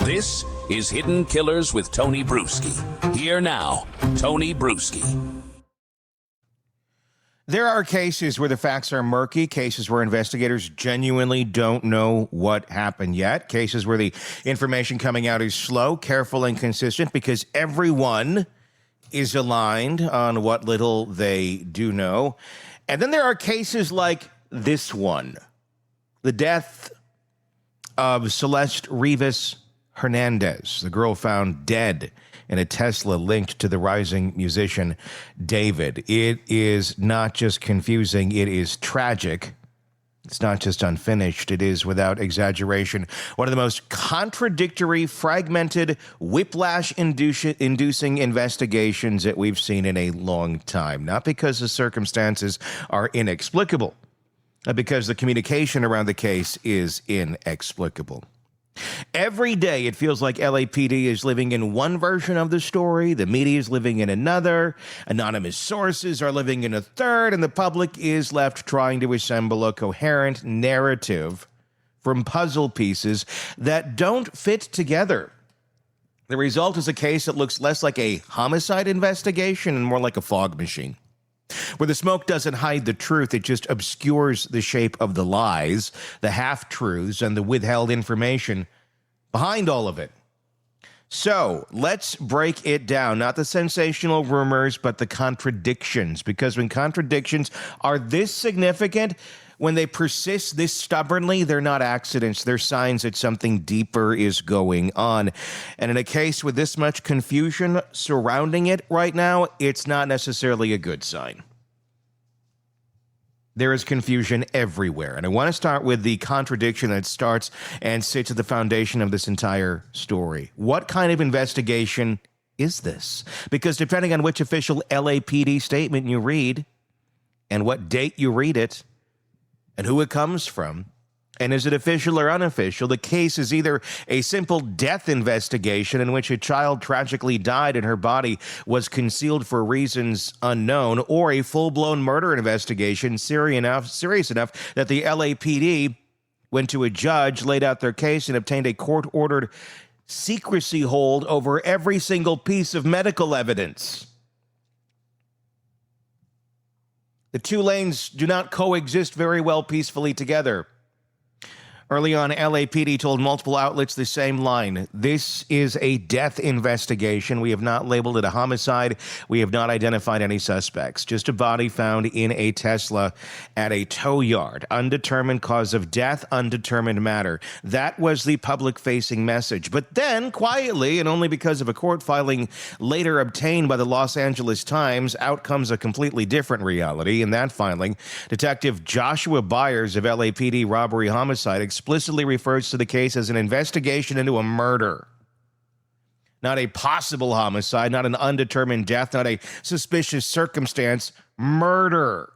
This is Hidden Killers with Tony Brueski. Here now, Tony Brueski. There are cases where the facts are murky, cases where investigators genuinely don't know what happened yet, cases where the information coming out is slow, careful, and consistent because everyone is aligned on what little they do know. And then there are cases like this one, the death of Celeste Rivas-Hernandez, the girl found dead in a Tesla linked to the rising musician David. It is not just confusing, it is tragic. It's not just unfinished, it is, without exaggeration, one of the most contradictory, fragmented, whiplash-inducing investigations that we've seen in a long time. Not because the circumstances are inexplicable, but because the communication around the case is inexplicable. Every day, it feels like LAPD is living in one version of the story, the media is living in another, anonymous sources are living in a third, and the public is left trying to assemble a coherent narrative from puzzle pieces that don't fit together. The result is a case that looks less like a homicide investigation and more like a fog machine, where the smoke doesn't hide the truth, it just obscures the shape of the lies, the half-truths, and the withheld information behind all of it. So, let's break it down. Not the sensational rumors, but the contradictions. Because when contradictions are this significant, when they persist this stubbornly, they're not accidents. They're signs that something deeper is going on. And in a case with this much confusion surrounding it right now, it's not necessarily a good sign. There is confusion everywhere. And I want to start with the contradiction that starts and sits at the foundation of this entire story. What kind of investigation is this? Because depending on which official LAPD statement you read, and what date you read it, and who it comes from, and is it official or unofficial, the case is either a simple death investigation in which a child tragically died and her body was concealed for reasons unknown, or a full-blown murder investigation serious enough that the LAPD went to a judge, laid out their case, and obtained a court-ordered secrecy hold over every single piece of medical evidence. The two lanes do not coexist very well peacefully together. Early on, LAPD told multiple outlets the same line. This is a death investigation. We have not labeled it a homicide. We have not identified any suspects. Just a body found in a Tesla at a tow yard. Undetermined cause of death, undetermined matter. That was the public-facing message. But then, quietly, and only because of a court filing later obtained by the Los Angeles Times, out comes a completely different reality. In that filing, Detective Joshua Byers of LAPD Robbery Homicide explicitly refers to the case as an investigation into a murder. Not a possible homicide, not an undetermined death, not a suspicious circumstance, murder.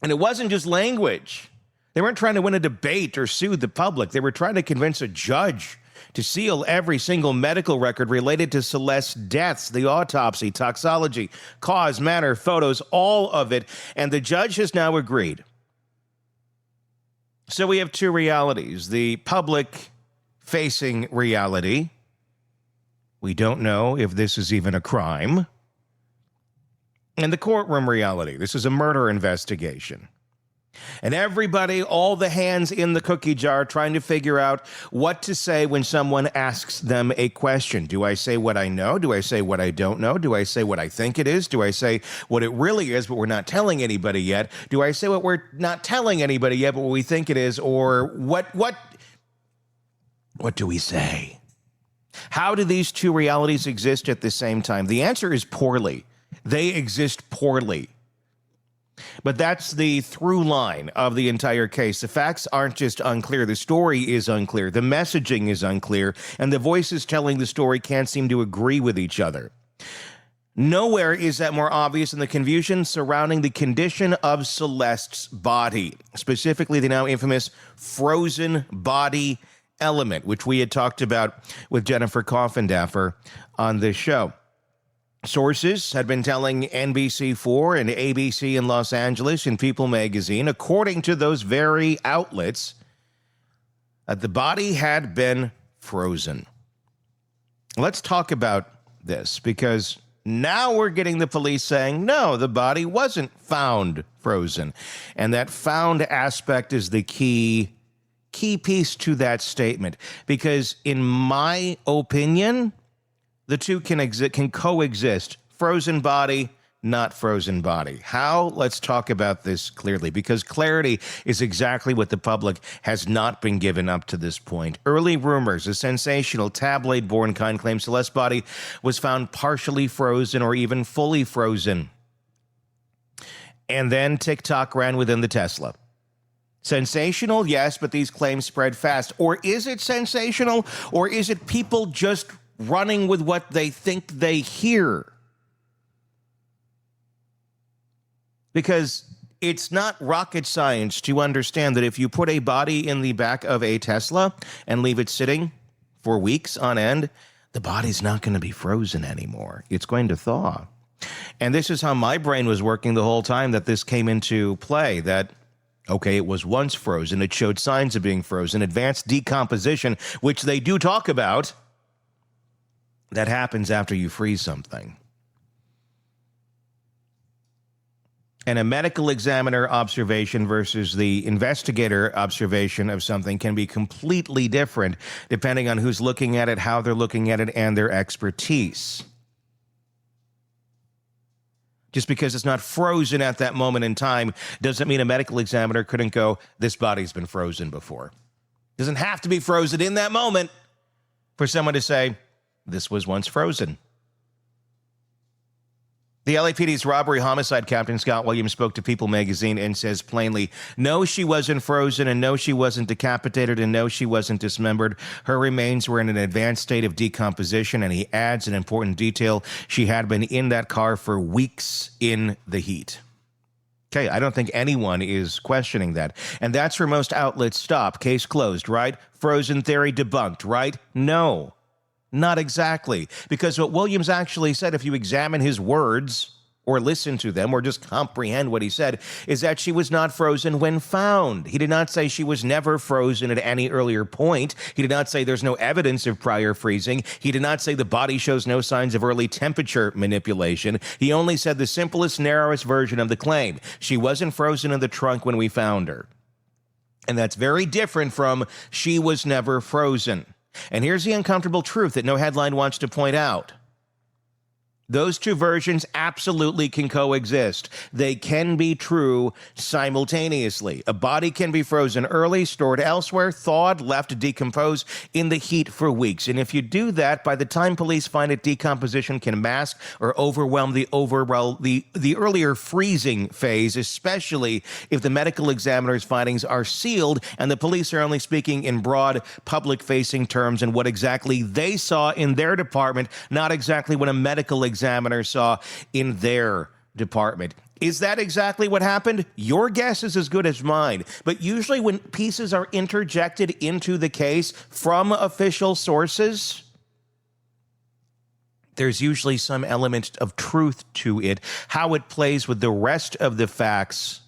And it wasn't just language. They weren't trying to win a debate or soothe the public. They were trying to convince a judge to seal every single medical record related to Celeste's deaths, the autopsy, toxicology, cause, manner, photos, all of it. And the judge has now agreed. So we have two realities. The public-facing reality. We don't know if this is even a crime. And the courtroom reality. This is a murder investigation. And everybody, all the hands in the cookie jar, trying to figure out what to say when someone asks them a question. Do I say what I know? Do I say what I don't know? Do I say what I think it is? Do I say what it really is, but we're not telling anybody yet? Do I say what we're not telling anybody yet, but what we think it is? Or what do we say? How do these two realities exist at the same time? The answer is poorly. They exist poorly. But that's the through line of the entire case. The facts aren't just unclear. The story is unclear. The messaging is unclear. And the voices telling the story can't seem to agree with each other. Nowhere is that more obvious than the confusion surrounding the condition of Celeste's body, specifically the now infamous frozen body element, which we had talked about with Jennifer Coffindaffer on this show. Sources had been telling NBC4 and ABC in Los Angeles and People magazine, according to those very outlets, that the body had been frozen. Let's talk about this, because now we're getting the police saying, no, the body wasn't found frozen. And that found aspect is the key piece to that statement, because in my opinion, the two can coexist. Frozen body, not frozen body. How? Let's talk about this clearly, because clarity is exactly what the public has not been given up to this point. Early rumors, a sensational tabloid-born kind claim Celeste's body was found partially frozen or even fully frozen. And then TikTok ran within the Tesla. Sensational, yes, but these claims spread fast. Or is it sensational, or is it people just running with what they think they hear? Because it's not rocket science to understand that if you put a body in the back of a Tesla and leave it sitting for weeks on end, the body's not going to be frozen anymore. It's going to thaw. And this is how my brain was working the whole time that this came into play, that, okay, it was once frozen. It showed signs of being frozen. Advanced decomposition, which they do talk about, that happens after you freeze something. And a medical examiner observation versus the investigator observation of something can be completely different depending on who's looking at it, how they're looking at it, and their expertise. Just because it's not frozen at that moment in time doesn't mean a medical examiner couldn't go, this body's been frozen before. Doesn't have to be frozen in that moment for someone to say, this was once frozen. The LAPD's robbery homicide captain, Scott Williams, spoke to People magazine and says plainly, no, she wasn't frozen, and no, she wasn't decapitated, and no, she wasn't dismembered. Her remains were in an advanced state of decomposition, and he adds an important detail. She had been in that car for weeks in the heat. Okay, I don't think anyone is questioning that. And that's where most outlets stop. Case closed, right? Frozen theory debunked, right? No. Not exactly, because what Williams actually said, if you examine his words or listen to them or just comprehend what he said, is that she was not frozen when found. He did not say she was never frozen at any earlier point. He did not say there's no evidence of prior freezing. He did not say the body shows no signs of early temperature manipulation. He only said the simplest, narrowest version of the claim. She wasn't frozen in the trunk when we found her. And that's very different from she was never frozen. And here's the uncomfortable truth that no headline wants to point out. Those two versions absolutely can coexist. They can be true simultaneously. A body can be frozen early, stored elsewhere, thawed, left to decompose in the heat for weeks. And if you do that, by the time police find it, decomposition can mask or overwhelm the earlier freezing phase, especially if the medical examiner's findings are sealed and the police are only speaking in broad public-facing terms and what exactly they saw in their department, not exactly what a medical examiner saw in their department. Is that exactly what happened? Your guess is as good as mine. But usually when pieces are interjected into the case from official sources, there's usually some element of truth to it. How it plays with the rest of the facts,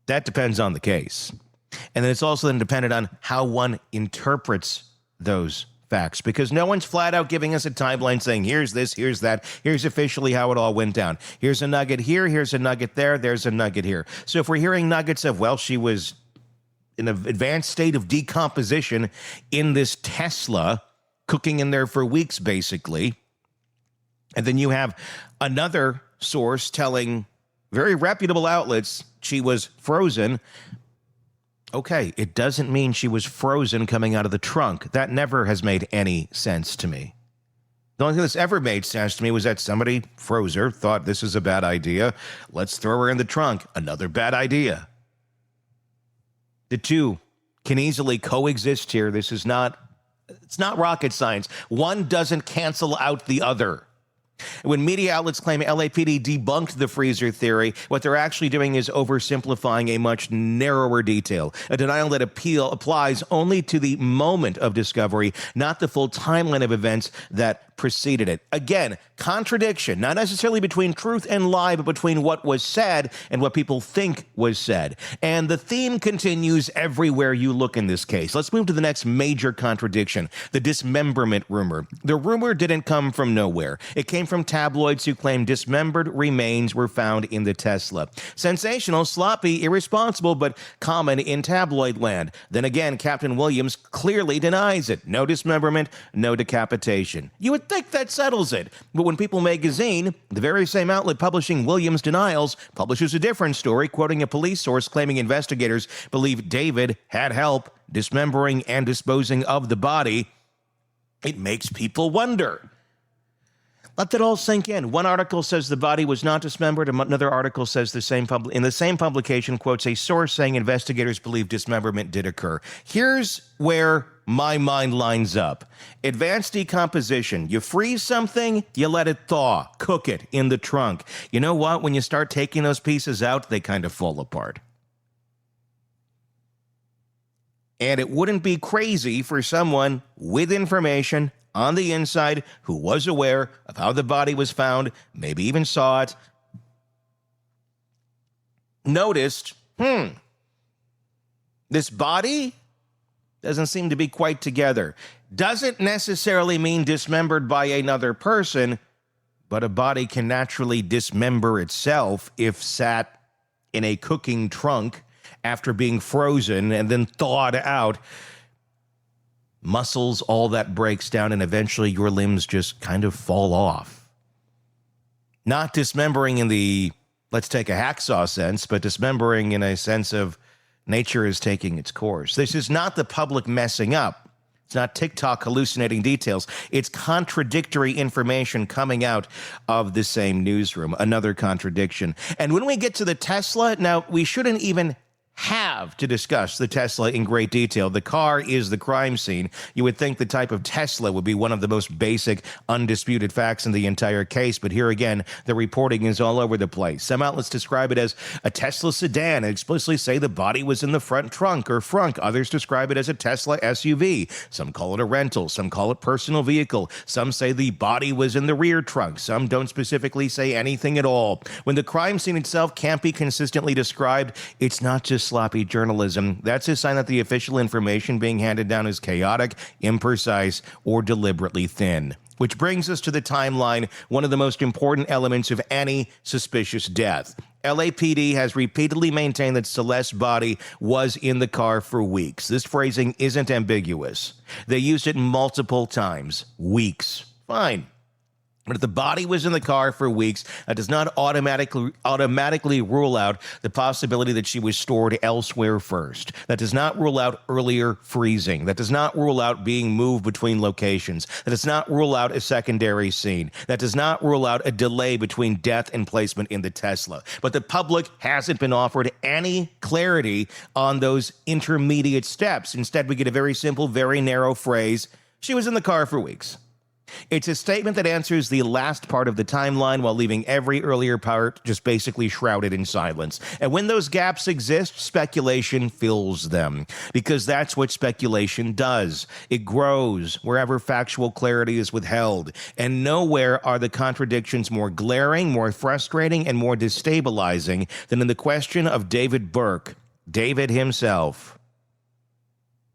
that depends on the case. And then it's also then dependent on how one interprets those facts, because no one's flat out giving us a timeline saying, here's this, here's that, here's officially how it all went down. Here's a nugget here, here's a nugget there, there's a nugget here. So if we're hearing nuggets of, well, she was in an advanced state of decomposition in this Tesla, cooking in there for weeks, basically, and then you have another source telling very reputable outlets she was frozen. Okay, it doesn't mean she was frozen coming out of the trunk. That never has made any sense to me. The only thing that's ever made sense to me was that somebody froze her, thought this is a bad idea. Let's throw her in the trunk. Another bad idea. The two can easily coexist here. It's not rocket science. One doesn't cancel out the other. When media outlets claim LAPD debunked the freezer theory, what they're actually doing is oversimplifying a much narrower detail, a denial that applies only to the moment of discovery, not the full timeline of events that preceded it. Again, contradiction, not necessarily between truth and lie, but between what was said and what people think was said. And the theme continues everywhere you look in this case. Let's move to the next major contradiction, the dismemberment rumor. The rumor didn't come from nowhere. It came from tabloids who claim dismembered remains were found in the Tesla. Sensational, sloppy, irresponsible, but common in tabloid land. Then again, Captain Williams clearly denies it. No dismemberment, no decapitation. You would think that settles it. But when People magazine, the very same outlet publishing Williams' denials, publishes a different story, quoting a police source claiming investigators believe David had help dismembering and disposing of the body, it makes people wonder. Let that all sink in. One article says the body was not dismembered. Another article says in the same publication quotes a source saying investigators believe dismemberment did occur. Here's where my mind lines up. Advanced decomposition. You freeze something, you let it thaw, cook it in the trunk. You know what? When you start taking those pieces out, they kind of fall apart. And it wouldn't be crazy for someone with information on the inside who was aware of how the body was found, maybe even saw it, noticed, this body doesn't seem to be quite together. Doesn't necessarily mean dismembered by another person, but a body can naturally dismember itself if sat in a cooking trunk after being frozen and then thawed out. Muscles, all that breaks down, and eventually your limbs just kind of fall off. Not dismembering in the, let's take a hacksaw sense, but dismembering in a sense of nature is taking its course. This is not the public messing up. It's not TikTok hallucinating details. It's contradictory information coming out of the same newsroom. Another contradiction. And when we get to the Tesla, now we shouldn't even have to discuss the Tesla in great detail. The car is the crime scene. You would think the type of Tesla would be one of the most basic, undisputed facts in the entire case, but here again, the reporting is all over the place. Some outlets describe it as a Tesla sedan and explicitly say the body was in the front trunk or frunk. Others describe it as a Tesla SUV. Some call it a rental. Some call it personal vehicle. Some say the body was in the rear trunk. Some don't specifically say anything at all. When the crime scene itself can't be consistently described, it's not just sloppy journalism. That's a sign that the official information being handed down is chaotic, imprecise, or deliberately thin. Which brings us to the timeline, one of the most important elements of any suspicious death. LAPD has repeatedly maintained that Celeste's body was in the car for weeks. This phrasing isn't ambiguous. They used it multiple times. Weeks. Fine. But if the body was in the car for weeks, that does not automatically rule out the possibility that she was stored elsewhere first. That does not rule out earlier freezing. That does not rule out being moved between locations. That does not rule out a secondary scene. That does not rule out a delay between death and placement in the Tesla. But the public hasn't been offered any clarity on those intermediate steps. Instead, we get a very simple, very narrow phrase: she was in the car for weeks. It's a statement that answers the last part of the timeline while leaving every earlier part just basically shrouded in silence. And when those gaps exist, speculation fills them, because that's what speculation does. It grows wherever factual clarity is withheld, and nowhere are the contradictions more glaring, more frustrating, and more destabilizing than in the question of David Burke, David himself.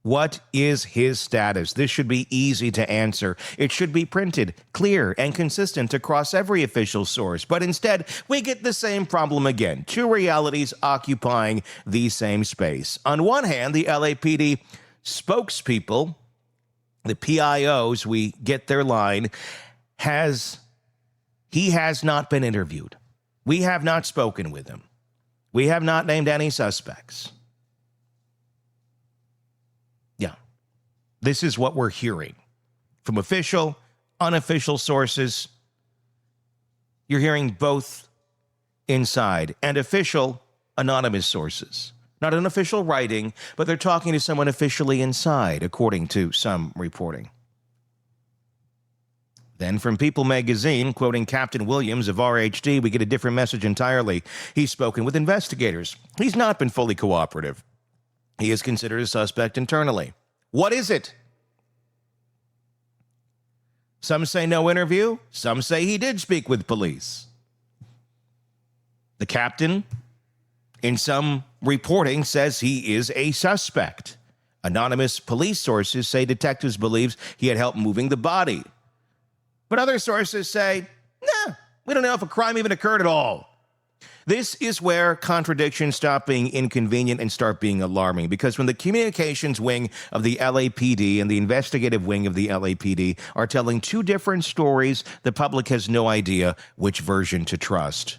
What is his status? This should be easy to answer. It should be printed, clear, and consistent across every official source. But instead, we get the same problem again. Two realities occupying the same space. On one hand, the LAPD spokespeople, the PIOs, we get their line, he has not been interviewed. We have not spoken with him. We have not named any suspects. This is what we're hearing from official, unofficial sources. You're hearing both inside, and official, anonymous sources. Not an official writing, but they're talking to someone officially inside, according to some reporting. Then from People magazine, quoting Captain Williams of RHD, we get a different message entirely. He's spoken with investigators. He's not been fully cooperative. He is considered a suspect internally. What is it? Some say no interview. Some say he did speak with police. The captain, in some reporting, says he is a suspect. Anonymous police sources say detectives believes he had help moving the body. But other sources say, nah, we don't know if a crime even occurred at all. This is where contradictions stop being inconvenient and start being alarming, because when the communications wing of the LAPD and the investigative wing of the LAPD are telling two different stories, the public has no idea which version to trust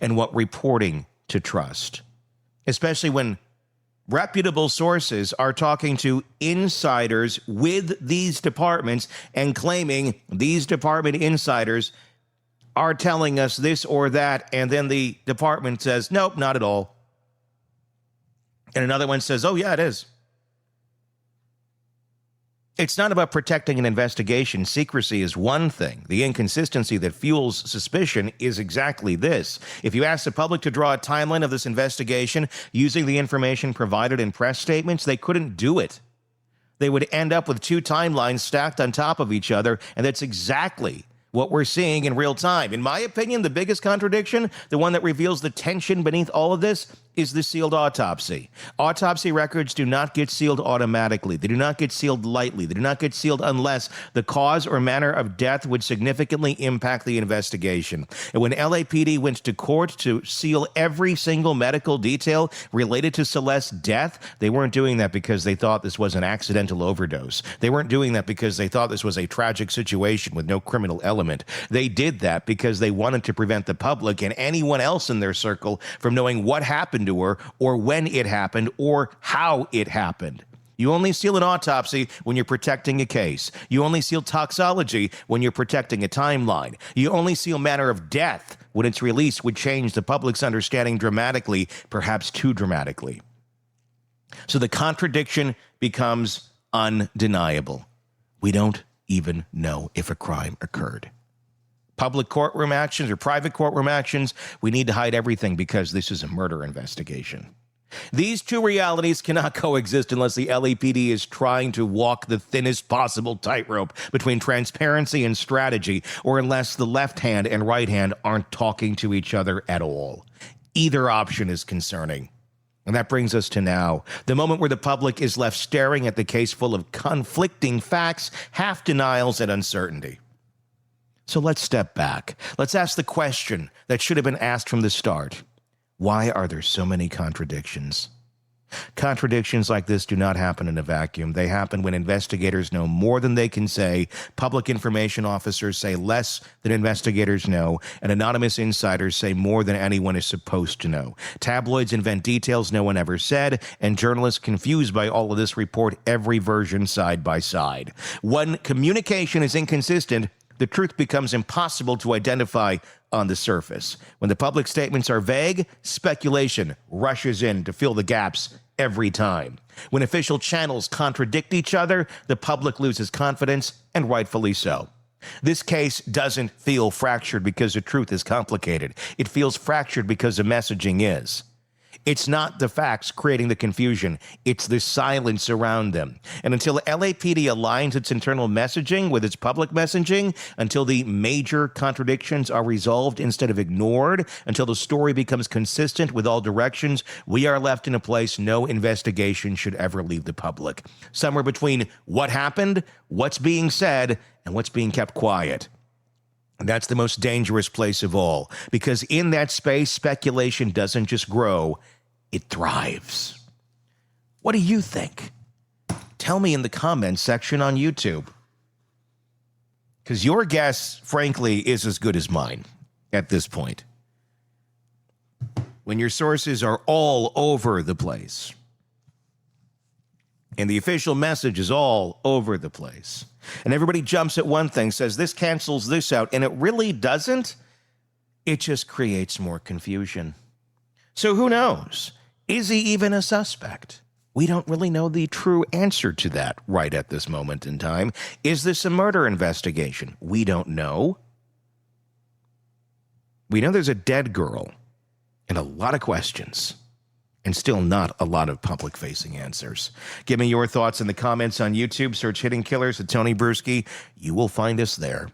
and what reporting to trust, especially when reputable sources are talking to insiders with these departments and claiming these department insiders are telling us this or that, and then the department says, nope, not at all. And another one says, oh, yeah, it is. It's not about protecting an investigation. Secrecy is one thing. The inconsistency that fuels suspicion is exactly this. If you ask the public to draw a timeline of this investigation using the information provided in press statements, they couldn't do it. They would end up with two timelines stacked on top of each other, and that's exactly what we're seeing in real time. In my opinion, the biggest contradiction, the one that reveals the tension beneath all of this, is the sealed autopsy. Autopsy records do not get sealed automatically. They do not get sealed lightly. They do not get sealed unless the cause or manner of death would significantly impact the investigation. And when LAPD went to court to seal every single medical detail related to Celeste's death, they weren't doing that because they thought this was an accidental overdose. They weren't doing that because they thought this was a tragic situation with no criminal element. They did that because they wanted to prevent the public and anyone else in their circle from knowing what happened to her or when it happened or how it happened. You only seal an autopsy when you're protecting a case. You only seal toxicology when you're protecting a timeline. You only seal manner of death when its release would change the public's understanding dramatically, perhaps too dramatically. So the contradiction becomes undeniable. We don't even know if a crime occurred. Public courtroom actions or private courtroom actions, we need to hide everything because this is a murder investigation. These two realities cannot coexist unless the LAPD is trying to walk the thinnest possible tightrope between transparency and strategy, or unless the left hand and right hand aren't talking to each other at all. Either option is concerning. And that brings us to now, the moment where the public is left staring at the case full of conflicting facts, half denials, and uncertainty. So let's step back. Let's ask the question that should have been asked from the start. Why are there so many contradictions? Contradictions like this do not happen in a vacuum. They happen when investigators know more than they can say, public information officers say less than investigators know, and anonymous insiders say more than anyone is supposed to know. Tabloids invent details no one ever said, and journalists confused by all of this report every version side by side. When communication is inconsistent, the truth becomes impossible to identify on the surface. When the public statements are vague, speculation rushes in to fill the gaps every time. When official channels contradict each other, the public loses confidence, and rightfully so. This case doesn't feel fractured because the truth is complicated. It feels fractured because the messaging is. It's not the facts creating the confusion. It's the silence around them. And until LAPD aligns its internal messaging with its public messaging, until the major contradictions are resolved instead of ignored, until the story becomes consistent with all directions, we are left in a place no investigation should ever leave the public. Somewhere between what happened, what's being said, and what's being kept quiet. And that's the most dangerous place of all, because in that space, speculation doesn't just grow, it thrives. What do you think? Tell me in the comments section on YouTube. Because your guess, frankly, is as good as mine at this point. When your sources are all over the place, and the official message is all over the place, and everybody jumps at one thing, says this cancels this out, and it really doesn't, it just creates more confusion. So who knows? Is he even a suspect? We don't really know the true answer to that right at this moment in time. Is this a murder investigation? We don't know. We know there's a dead girl and a lot of questions. and still not a lot of public-facing answers. Give me your thoughts in the comments on YouTube. Search Hidden Killers with Tony Brueski. You will find us there.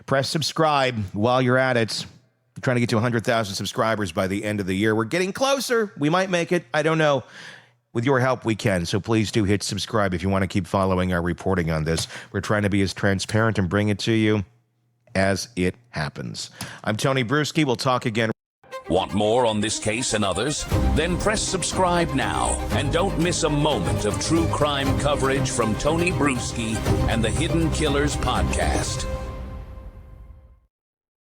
Press subscribe while you're at it. We're trying to get to 100,000 subscribers by the end of the year. We're getting closer. We might make it. I don't know. With your help, we can. So please do hit subscribe if you want to keep following our reporting on this. We're trying to be as transparent and bring it to you as it happens. I'm Tony Brueski. We'll talk again. Want more on this case and others? Then press subscribe now and don't miss a moment of true crime coverage from Tony Brueski and the Hidden Killers podcast.